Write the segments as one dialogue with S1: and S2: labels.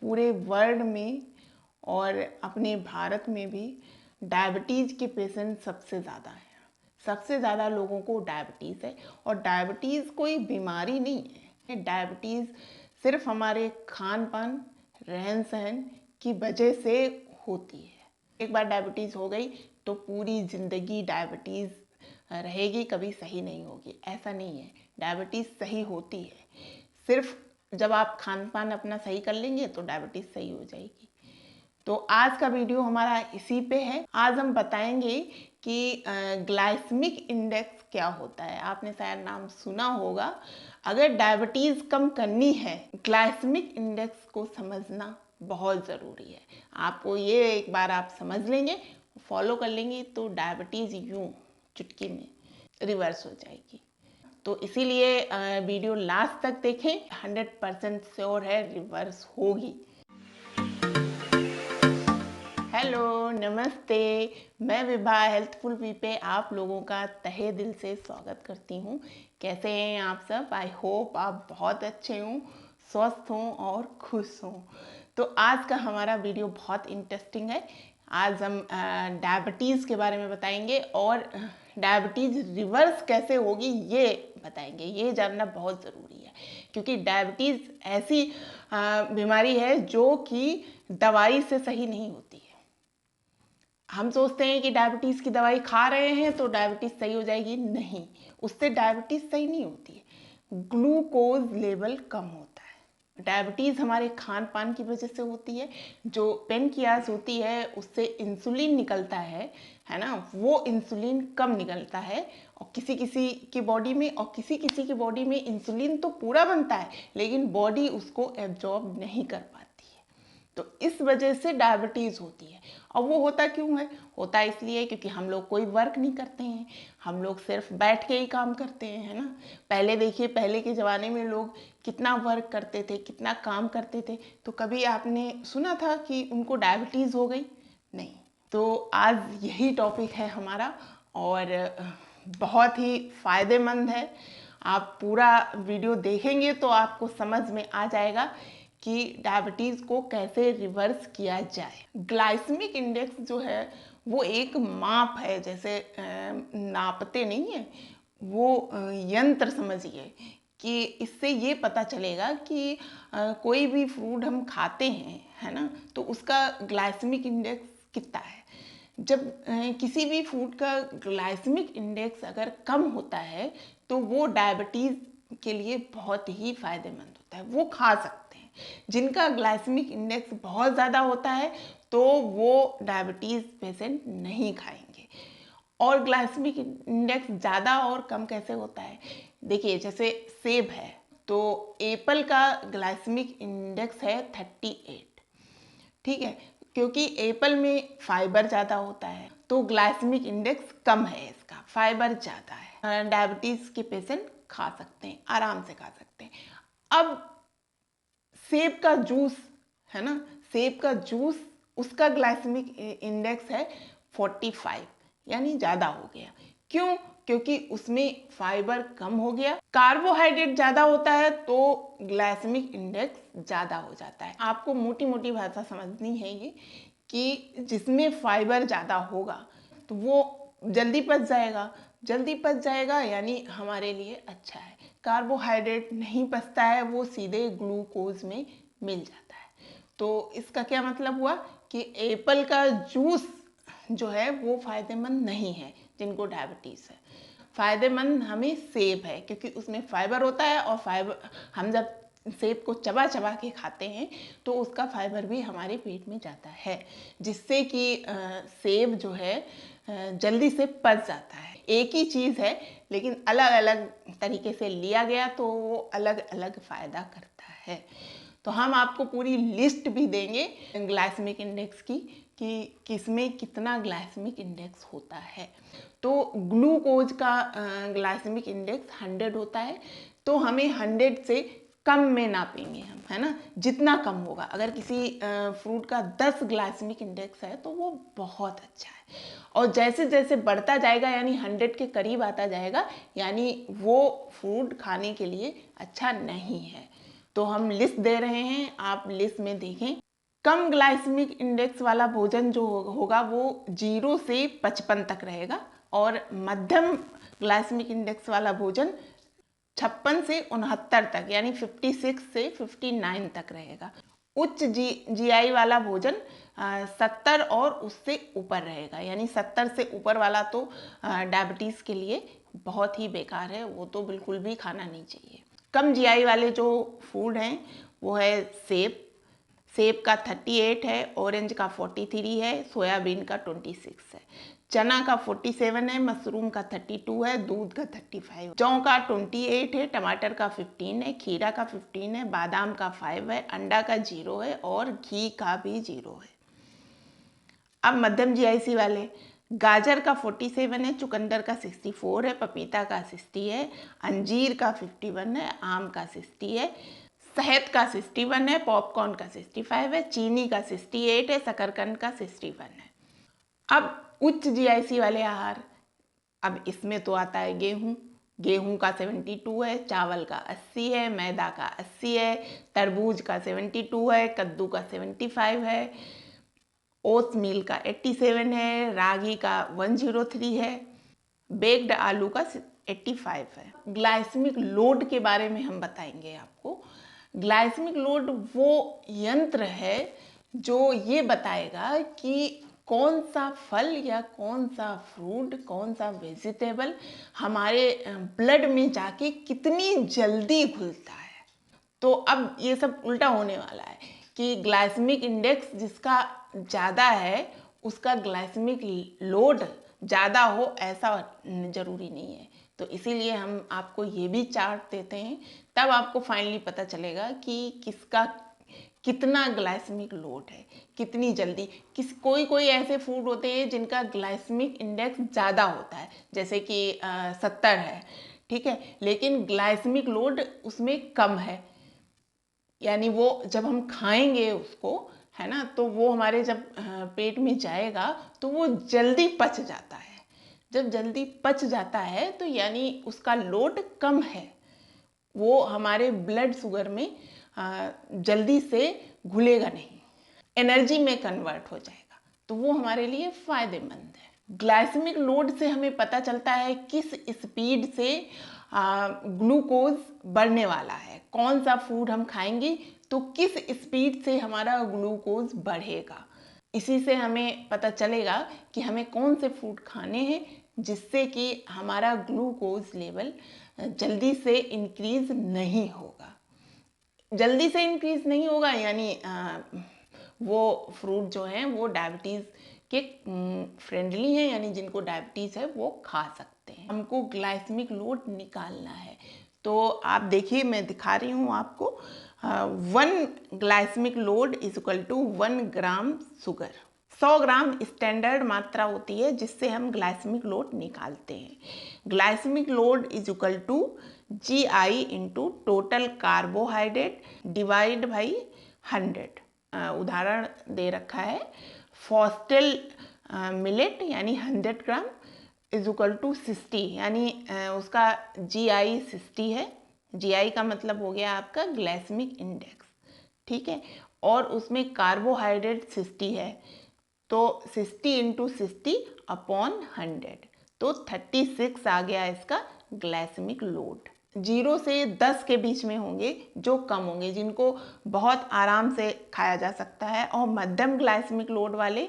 S1: पूरे वर्ल्ड में और अपने भारत में भी डायबिटीज़ के पेशेंट सबसे ज़्यादा हैं। सबसे ज़्यादा लोगों को डायबिटीज़ है और डायबिटीज़ कोई बीमारी नहीं है। डायबिटीज़ सिर्फ हमारे खान पान रहन सहन की वजह से होती है। एक बार डायबिटीज़ हो गई तो पूरी ज़िंदगी डायबिटीज़ रहेगी, कभी सही नहीं होगी, ऐसा नहीं है। डायबिटीज़ सही होती है, सिर्फ जब आप खान पान अपना सही कर लेंगे तो डायबिटीज़ सही हो जाएगी। तो आज का वीडियो हमारा इसी पे है। आज हम बताएंगे कि ग्लाइसेमिक इंडेक्स क्या होता है। आपने शायद नाम सुना होगा। अगर डायबिटीज़ कम करनी है, ग्लाइसेमिक इंडेक्स को समझना बहुत ज़रूरी है। आपको ये एक बार आप समझ लेंगे, फॉलो कर लेंगे तो डायबिटीज़ यूँ चुटकी में रिवर्स हो जाएगी। तो इसीलिए वीडियो लास्ट तक देखें, 100% श्योर है रिवर्स होगी। हेलो, नमस्ते। मैं विभा हेल्थफुल वी पे आप लोगों का तहे दिल से स्वागत करती हूँ। कैसे हैं आप सब? आई होप आप बहुत अच्छे हों, स्वस्थ हों और खुश हों। तो आज का हमारा वीडियो बहुत इंटरेस्टिंग है। आज हम डायबिटीज़ के बारे में बताएंगे और डायबिटीज़ रिवर्स कैसे होगी ये बताएंगे। ये जानना बहुत ज़रूरी है क्योंकि डायबिटीज़ ऐसी बीमारी है जो कि दवाई से सही नहीं होती है। हम सोचते हैं कि डायबिटीज़ की दवाई खा रहे हैं तो डायबिटीज़ सही हो जाएगी। नहीं, उससे डायबिटीज़ सही नहीं होती है। ग्लूकोज लेवल कम होता है। डायबिटीज़ हमारे खान पान की वजह से होती है। जो पेनक्रियास होती है उससे इंसुलिन निकलता है ना, वो इंसुलिन कम निकलता है और किसी किसी की बॉडी में और किसी किसी की बॉडी में इंसुलिन तो पूरा बनता है लेकिन बॉडी उसको एब्जॉर्ब नहीं कर पाती। तो इस वजह से डायबिटीज़ होती है। और वो होता क्यों है? होता इसलिए क्योंकि हम लोग कोई वर्क नहीं करते हैं, हम लोग सिर्फ बैठ के ही काम करते हैं, है ना। पहले देखिए, पहले के ज़माने में लोग कितना वर्क करते थे, कितना काम करते थे। तो कभी आपने सुना था कि उनको डायबिटीज़ हो गई? नहीं। तो आज यही टॉपिक है हमारा और बहुत ही फ़ायदेमंद है। आप पूरा वीडियो देखेंगे तो आपको समझ में आ जाएगा कि डायबिटीज़ को कैसे रिवर्स किया जाए। ग्लाइसेमिक इंडेक्स जो है वो एक माप है, जैसे नापते नहीं है, वो यंत्र समझिए कि इससे ये पता चलेगा कि कोई भी फूड हम खाते हैं, है ना, तो उसका ग्लाइसेमिक इंडेक्स कितना है। जब किसी भी फूड का ग्लाइसेमिक इंडेक्स अगर कम होता है तो वो डायबिटीज़ के लिए बहुत ही फ़ायदेमंद होता है, वो खा सकते हैं। जिनका ग्लाइसेमिक इंडेक्स बहुत ज़्यादा होता है तो वो डायबिटीज़ पेशेंट नहीं खाएंगे। और ग्लाइसेमिक इंडेक्स ज़्यादा और कम कैसे होता है? देखिए, जैसे सेब है तो एप्पल का ग्लाइसेमिक इंडेक्स है 38, ठीक है, क्योंकि एप्पल में फाइबर ज़्यादा होता है तो ग्लाइसेमिक इंडेक्स कम है, इसका फाइबर ज़्यादा है। डायबिटीज़ के पेशेंट खा सकते हैं, आराम से खा सकते हैं। अब सेब का जूस है ना, सेब का जूस, उसका ग्लाइसेमिक इंडेक्स है 45, यानी ज़्यादा हो गया। क्यों? क्योंकि उसमें फाइबर कम हो गया। कार्बोहाइड्रेट ज़्यादा होता है तो ग्लाइसेमिक इंडेक्स ज़्यादा हो जाता है। आपको मोटी मोटी भाषा समझनी है ये कि जिसमें फाइबर ज़्यादा होगा तो वो जल्दी पच जाएगा। जल्दी पच जाएगा यानी हमारे लिए अच्छा है। कार्बोहाइड्रेट नहीं पचता है, वो सीधे ग्लूकोज में मिल जाता है। तो इसका क्या मतलब हुआ कि एप्पल का जूस जो है वो फ़ायदेमंद नहीं है जिनको डायबिटीज़ है। फ़ायदेमंद हमें सेब है क्योंकि उसमें फाइबर होता है और फाइबर हम जब सेब को चबा चबा के खाते हैं तो उसका फाइबर भी हमारे पेट में जाता है, जिससे कि सेब जो है जल्दी से पच जाता है। एक ही चीज़ है लेकिन अलग अलग तरीके से लिया गया तो वो अलग अलग फ़ायदा करता है। तो हम आपको पूरी लिस्ट भी देंगे ग्लाइसेमिक इंडेक्स की कि किसमें कितना ग्लाइसेमिक इंडेक्स होता है। तो ग्लूकोज का ग्लाइसेमिक इंडेक्स 100 होता है तो हमें 100 से कम में नापेंगे हम, है ना, जितना कम होगा। अगर किसी फ्रूट का 10 ग्लाइसेमिक इंडेक्स है तो वो बहुत अच्छा है और जैसे जैसे बढ़ता जाएगा यानी 100 के करीब आता जाएगा यानी वो फ्रूट खाने के लिए अच्छा नहीं है। तो हम लिस्ट दे रहे हैं, आप लिस्ट में देखें। कम ग्लाइसेमिक इंडेक्स वाला भोजन जो होगा वो 0 से 55 तक रहेगा, और मध्यम ग्लाइसेमिक इंडेक्स वाला भोजन 56 से 69 तक यानी 56 से 59 तक रहेगा। उच्च जीआई वाला भोजन 70 और उससे ऊपर रहेगा, यानी 70 से ऊपर वाला तो डायबिटीज़ के लिए बहुत ही बेकार है, वो तो बिल्कुल भी खाना नहीं चाहिए। कम जीआई वाले जो फूड हैं वो है सेब का 38 है, ऑरेंज का 43 है, सोयाबीन का 26 है, चना का 47 है, मशरूम का 32 है, दूध का 35, जौ का 28 है, टमाटर का 15 है, खीरा का 15 है, बादाम का 5 है, अंडा का 0 है और घी का भी 0 है। अब मध्यम जीआईसी वाले, गाजर का 47 है, चुकंदर का 64 है, पपीता का 60 है, अंजीर का 51 है, आम का 60 है, शहद का 61 है, पॉपकॉर्न का 65 है, चीनी का 68 है, शकरकंद का 61 है। अब उच्च जीआईसी वाले आहार, अब इसमें तो आता है गेहूं का 72 है, चावल का 80 है, मैदा का 80 है, तरबूज का 72 है, कद्दू का 75 है, ओट्स मील का 87 है, रागी का 103 है, बेक्ड आलू का 85 है। ग्लाइसेमिक लोड के बारे में हम बताएंगे आपको। ग्लाइसेमिक लोड वो यंत्र है जो ये बताएगा कि कौन सा फल या कौन सा फ्रूट, कौन सा वेजिटेबल हमारे ब्लड में जाके कितनी जल्दी घुलता है। तो अब ये सब उल्टा होने वाला है कि ग्लाइसेमिक इंडेक्स जिसका ज़्यादा है उसका ग्लाइसेमिक लोड ज़्यादा हो, ऐसा ज़रूरी नहीं है। तो इसीलिए हम आपको ये भी चार्ट देते हैं, तब आपको फाइनली पता चलेगा कि किसका कितना ग्लाइसेमिक लोड है, कितनी जल्दी। कोई ऐसे फूड होते हैं जिनका ग्लाइसेमिक इंडेक्स ज़्यादा होता है, जैसे कि 70 है, ठीक है, लेकिन ग्लाइसेमिक लोड उसमें कम है, यानी वो जब हम खाएंगे उसको, है ना, तो वो हमारे जब पेट में जाएगा तो वो जल्दी पच जाता है। जब जल्दी पच जाता है तो यानी उसका लोड कम है, वो हमारे ब्लड शुगर में जल्दी से घुलेगा नहीं, एनर्जी में कन्वर्ट हो जाएगा, तो वो हमारे लिए फायदेमंद है। ग्लाइसेमिक लोड से हमें पता चलता है किस स्पीड से ग्लूकोज बढ़ने वाला है, कौन सा फूड हम खाएंगे तो किस स्पीड से हमारा ग्लूकोज बढ़ेगा। इसी से हमें पता चलेगा कि हमें कौन से फूड खाने हैं जिससे कि हमारा ग्लूकोज लेवल जल्दी से इंक्रीज नहीं होगा। जल्दी से इंक्रीज नहीं होगा यानी वो फ्रूट जो हैं वो डायबिटीज़ के फ्रेंडली हैं, यानी जिनको डायबिटीज़ है वो खा सकते हैं। हमको ग्लाइसेमिक लोड निकालना है, तो आप देखिए मैं दिखा रही हूँ आपको। 1 glycemic load is equal to 1 gram sugar. 100 gram standard मात्रा होती है जिससे हम ग्लाइसेमिक लोड निकालते हैं। Glycemic load is equal to GI into total carbohydrate divide by 100। उदाहरण दे रखा है, फॉस्टेल मिलेट यानी 100 ग्राम इज इक्वल टू 60, यानी उसका GI 60 है। GI का मतलब हो गया आपका ग्लाइसेमिक इंडेक्स, ठीक है, और उसमें कार्बोहाइड्रेट 60 है, तो 60 इंटू 60 अपॉन 100, तो 36 आ गया इसका ग्लाइसेमिक लोड। 0 से 10 के बीच में होंगे जो कम होंगे, जिनको बहुत आराम से खाया जा सकता है, और मध्यम ग्लाइसेमिक लोड वाले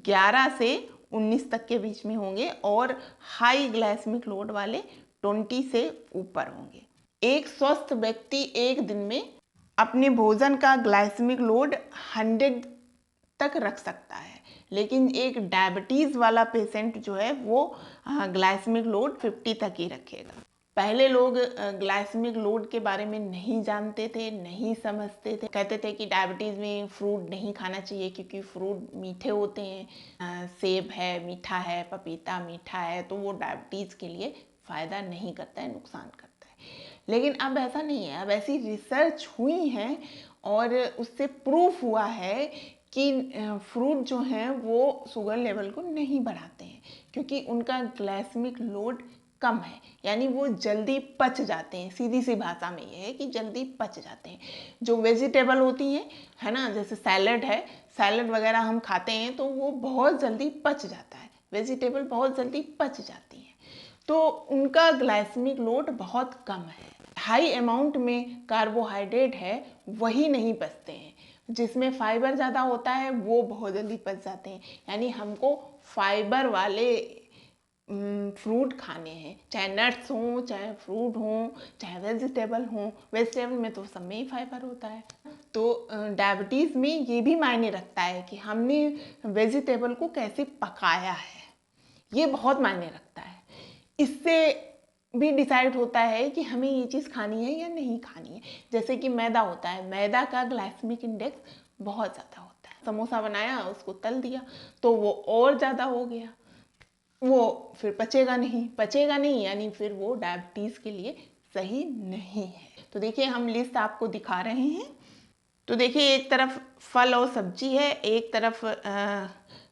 S1: 11 से 19 तक के बीच में होंगे, और हाई ग्लाइसेमिक लोड वाले 20 से ऊपर होंगे। एक स्वस्थ व्यक्ति एक दिन में अपने भोजन का ग्लाइसेमिक लोड 100 तक रख सकता है, लेकिन एक डायबिटीज़ वाला पेशेंट जो है वो ग्लाइसेमिक लोड 50 तक ही रखेगा। पहले लोग ग्लाइसेमिक लोड के बारे में नहीं जानते थे, नहीं समझते थे, कहते थे कि डायबिटीज़ में फ्रूट नहीं खाना चाहिए क्योंकि फ्रूट मीठे होते हैं, सेब है मीठा है, पपीता मीठा है, तो वो डायबिटीज़ के लिए फ़ायदा नहीं करता है, नुकसान करता है। लेकिन अब ऐसा नहीं है, अब ऐसी रिसर्च हुई हैं और उससे प्रूफ हुआ है कि फ्रूट जो हैं वो शुगर लेवल को नहीं बढ़ाते हैं, क्योंकि उनका ग्लाइसेमिक लोड कम है, यानी वो जल्दी पच जाते हैं। सीधी सी भाषा में ये है कि जल्दी पच जाते हैं। जो वेजिटेबल होती हैं, है ना, जैसे सैलड है, सैलड वगैरह हम खाते हैं तो वो बहुत जल्दी पच जाता है, वेजिटेबल बहुत जल्दी पच जाती हैं, तो उनका ग्लाइसेमिक लोड बहुत कम है। हाई अमाउंट में कार्बोहाइड्रेट है वही नहीं पचते हैं, जिसमें फाइबर ज़्यादा होता है वो बहुत जल्दी पच जाते हैं। यानी हमको फाइबर वाले फ्रूट खाने हैं, चाहे नट्स हों, चाहे फ्रूट हों, चाहे वेजिटेबल हों। वेजिटेबल में तो सब में ही फाइबर होता है। तो डायबिटीज़ में ये भी मायने रखता है कि हमने वेजिटेबल को कैसे पकाया है, ये बहुत मायने रखता है। इससे भी डिसाइड होता है कि हमें ये चीज़ खानी है या नहीं खानी है। जैसे कि मैदा होता है, मैदा का ग्लाइसेमिक इंडेक्स बहुत ज़्यादा होता है। समोसा बनाया, उसको तल दिया तो वो और ज़्यादा हो गया, वो फिर पचेगा नहीं, यानी फिर वो डायबिटीज़ के लिए सही नहीं है। तो देखिए हम लिस्ट आपको दिखा रहे हैं। तो देखिए एक तरफ फल और सब्जी है, एक तरफ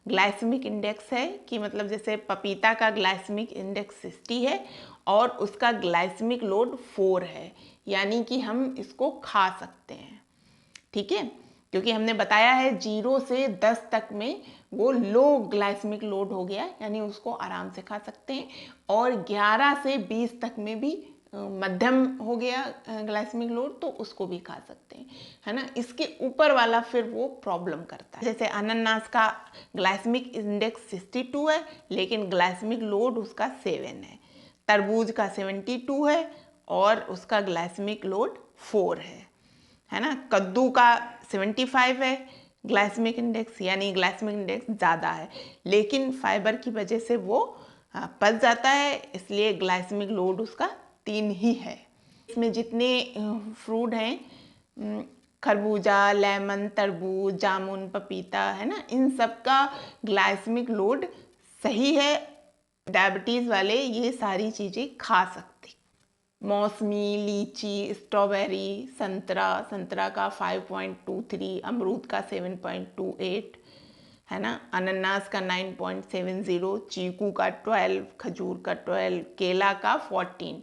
S1: ग्लाइसेमिक इंडेक्स है कि मतलब जैसे पपीता का ग्लाइसेमिक इंडेक्स 60 है और उसका ग्लाइसेमिक लोड 4 है, यानी कि हम इसको खा सकते हैं। ठीक है, क्योंकि हमने बताया है 0 से 10 तक में वो लो ग्लाइसेमिक लोड हो गया, यानी उसको आराम से खा सकते हैं। और 11 से 20 तक में भी मध्यम हो गया ग्लाइसेमिक लोड, तो उसको भी खा सकते हैं, है ना। इसके ऊपर वाला फिर वो प्रॉब्लम करता है। जैसे अनानास का ग्लाइसेमिक इंडेक्स 62 है लेकिन ग्लाइसेमिक लोड उसका 7 है। तरबूज का 72 है और उसका ग्लाइसेमिक लोड 4 है ना। कद्दू का 75 है ग्लाइसेमिक इंडेक्स, यानी ग्लाइसेमिक इंडेक्स ज़्यादा है, लेकिन फाइबर की वजह से वो पच जाता है, इसलिए ग्लाइसेमिक लोड उसका 3 ही है। इसमें जितने फ्रूट हैं, खरबूजा, लेमन, तरबूज, जामुन, पपीता, है ना, इन सब का ग्लाइसेमिक लोड सही है। डायबिटीज़ वाले ये सारी चीज़ें खा सकते। मौसमी, लीची, स्ट्रॉबेरी, संतरा का 5.23, अमरूद का 7.28, है ना, अनानास का 9.70, चीकू का 12, खजूर का 12, केला का 14।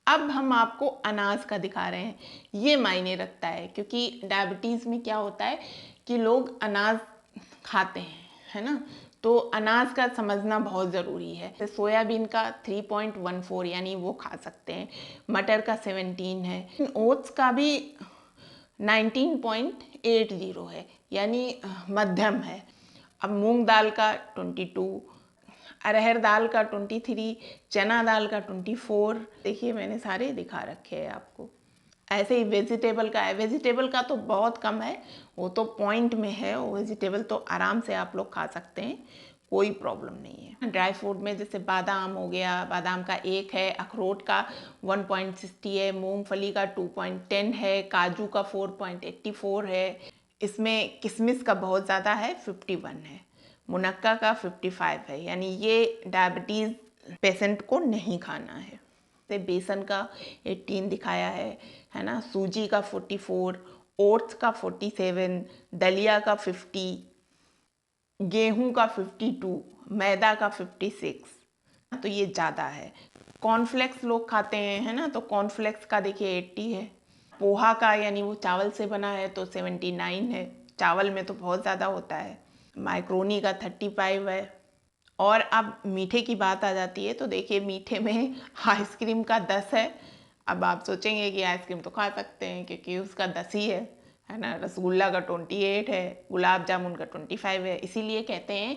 S1: अब हम आपको अनाज का दिखा रहे हैं। ये मायने रखता है क्योंकि डायबिटीज़ में क्या होता है कि लोग अनाज खाते हैं, है ना, तो अनाज का समझना बहुत ज़रूरी है। तो सोयाबीन का 3.14, यानी वो खा सकते हैं। मटर का 17 है। ओट्स का भी 19.80 है, यानी मध्यम है। अब मूंग दाल का 22, अरहर दाल का 23, चना दाल का 24। देखिए मैंने सारे दिखा रखे हैं आपको। ऐसे ही वेजिटेबल का है, वेजिटेबल का तो बहुत कम है, वो तो पॉइंट में है। वो वेजिटेबल तो आराम से आप लोग खा सकते हैं, कोई प्रॉब्लम नहीं है। ड्राई फ्रूट में जैसे बादाम हो गया, बादाम का 1 है, अखरोट का 1.60 है, मूंगफली का 2.10 है, काजू का 4.84 है। इसमें किशमिश का बहुत ज़्यादा है, 51 है। मुनक्का का 55 है, यानी ये डायबिटीज़ पेशेंट को नहीं खाना है। से बेसन का 18 दिखाया है ना, सूजी का 44, ओट्स का 47, दलिया का 50, गेहूं का 52, मैदा का 56, तो ये ज़्यादा है। कॉर्नफ्लेक्स लोग खाते हैं, है ना, तो कॉर्नफ्लेक्स का देखिए 80 है। पोहा का, यानी वो चावल से बना है, तो 79 है। चावल में तो बहुत ज़्यादा होता है। मैक्रोनी का 35 है। और अब मीठे की बात आ जाती है, तो देखिए मीठे में आइसक्रीम का 10 है। अब आप सोचेंगे कि आइसक्रीम तो खा सकते हैं क्योंकि उसका 10 ही है ना। रसगुल्ला का 28 है, गुलाब जामुन का 25 है। इसीलिए कहते हैं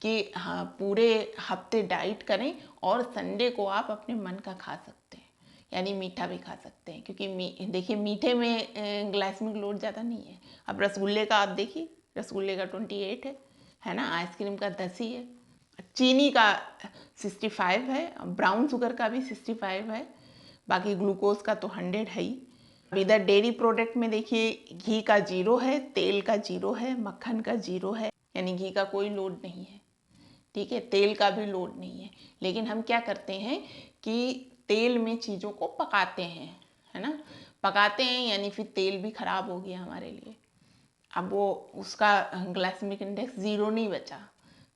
S1: कि हाँ, पूरे हफ्ते डाइट करें और संडे को आप अपने मन का खा सकते हैं, यानी मीठा भी खा सकते हैं, क्योंकि देखिए मीठे में ग्लाइसेमिक लोड ज़्यादा नहीं है। अब रसगुल्ले का आप देखिए, रसगुल्ले का 28 है ना, आइसक्रीम का 10 ही है। चीनी का 65 है, ब्राउन शुगर का भी 65 है, बाकी ग्लूकोज का तो 100 है ही। इधर डेयरी प्रोडक्ट में देखिए घी का 0 है, तेल का 0 है, मक्खन का 0 है, यानी घी का कोई लोड नहीं है। ठीक है, तेल का भी लोड नहीं है। लेकिन हम क्या करते हैं कि तेल में चीज़ों को पकाते हैं, है ना, पकाते हैं, यानी फिर तेल भी खराब हो गया हमारे लिए। अब वो उसका ग्लाइसेमिक इंडेक्स 0 नहीं बचा,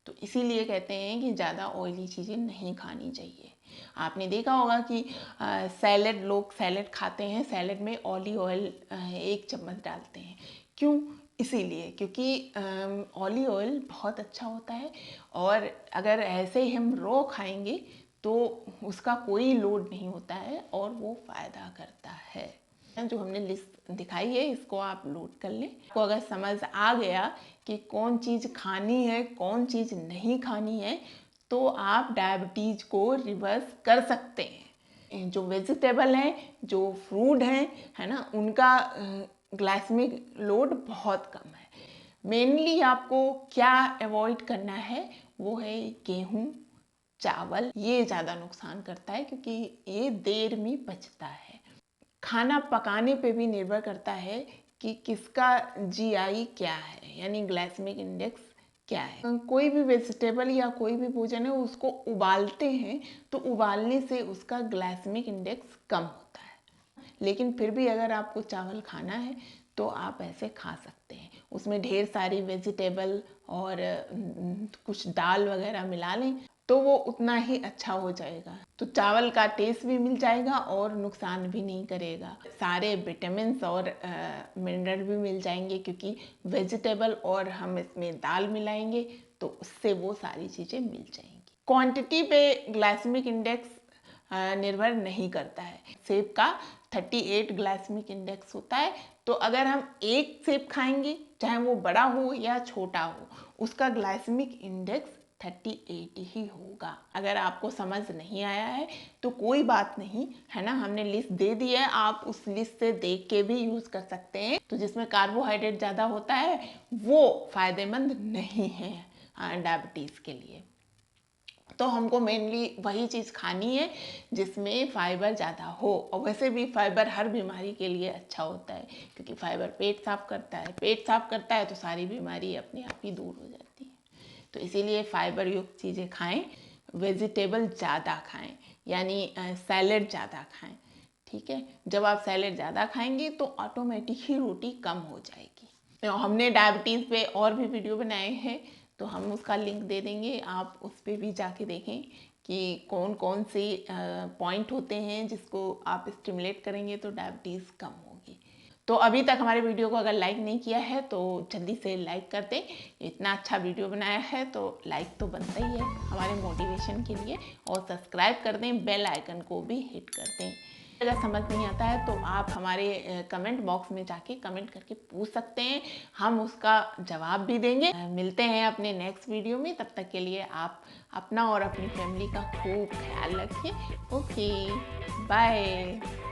S1: तो इसीलिए कहते हैं कि ज़्यादा ऑयली चीज़ें नहीं खानी चाहिए। आपने देखा होगा कि सैलेड, लोग सैलेड खाते हैं, सैलेड में ऑलिव ऑयल 1 चम्मच डालते हैं। क्यों? इसीलिए क्योंकि ऑलिव ऑयल बहुत अच्छा होता है, और अगर ऐसे ही हम रॉ खाएंगे तो उसका कोई लोड नहीं होता है और वो फ़ायदा करता है। जो हमने लिस्ट दिखाई है इसको आप लोड कर लें। आपको अगर समझ आ गया कि कौन चीज़ खानी है, कौन चीज़ नहीं खानी है, तो आप डायबिटीज़ को रिवर्स कर सकते हैं। जो वेजिटेबल हैं, जो फ्रूट हैं, है ना, उनका ग्लाइसेमिक लोड बहुत कम है। मेनली आपको क्या अवॉइड करना है, वो है गेहूँ, चावल। ये ज़्यादा नुकसान करता है क्योंकि ये देर में पचता है। खाना पकाने पे भी निर्भर करता है कि किसका जीआई क्या है, यानी ग्लाइसेमिक इंडेक्स क्या है। कोई भी वेजिटेबल या कोई भी भोजन है उसको उबालते हैं तो उबालने से उसका ग्लाइसेमिक इंडेक्स कम होता है। लेकिन फिर भी अगर आपको चावल खाना है तो आप ऐसे खा सकते हैं। उसमें ढेर सारी वेजिटेबल और कुछ दाल वगैरह मिला लें तो वो उतना ही अच्छा हो जाएगा। तो चावल का टेस्ट भी मिल जाएगा और नुकसान भी नहीं करेगा। सारे विटामिन्स और मिनरल भी मिल जाएंगे क्योंकि वेजिटेबल और हम इसमें दाल मिलाएंगे तो उससे वो सारी चीज़ें मिल जाएंगी। क्वांटिटी पे ग्लाइसेमिक इंडेक्स निर्भर नहीं करता है। सेब का 38 ग्लाइसेमिक इंडेक्स होता है, तो अगर हम एक सेब खाएंगे, चाहे वो बड़ा हो या छोटा हो, उसका ग्लाइसेमिक इंडेक्स 38 ही होगा। अगर आपको समझ नहीं आया है तो कोई बात नहीं, है ना, हमने लिस्ट दे दी है, आप उस लिस्ट से देख के भी यूज़ कर सकते हैं। तो जिसमें कार्बोहाइड्रेट ज़्यादा होता है वो फ़ायदेमंद नहीं है डायबिटीज़ के लिए। तो हमको मेनली वही चीज़ खानी है जिसमें फाइबर ज़्यादा हो। और वैसे भी फाइबर हर बीमारी के लिए अच्छा होता है क्योंकि फाइबर पेट साफ करता है, पेट साफ करता है तो सारी बीमारी अपने आप ही दूर हो जाती है। तो इसीलिए फाइबर युक्त चीज़ें खाएं, वेजिटेबल ज़्यादा खाएं, यानी सैलेड ज़्यादा खाएं। ठीक है, जब आप सैलेड ज़्यादा खाएंगे तो ऑटोमेटिक ही रोटी कम हो जाएगी। हमने डायबिटीज़ पे और भी वीडियो बनाए हैं तो हम उसका लिंक दे देंगे, आप उस पर भी जाके देखें कि कौन कौन से पॉइंट होते हैं जिसको आप स्टिमुलेट करेंगे तो डायबिटीज़ कम होगी। तो अभी तक हमारे वीडियो को अगर लाइक नहीं किया है तो जल्दी से लाइक कर दें। इतना अच्छा वीडियो बनाया है तो लाइक तो बनता ही है हमारे मोटिवेशन के लिए, और सब्सक्राइब कर दें, बेल आइकन को भी हिट कर दें। अगर समझ नहीं आता है तो आप हमारे कमेंट बॉक्स में जाके कमेंट करके पूछ सकते हैं, हम उसका जवाब भी देंगे। मिलते हैं अपने नेक्स्ट वीडियो में, तब तक के लिए आप अपना और अपनी फैमिली का खूब ख्याल रखिए। Okay, bye.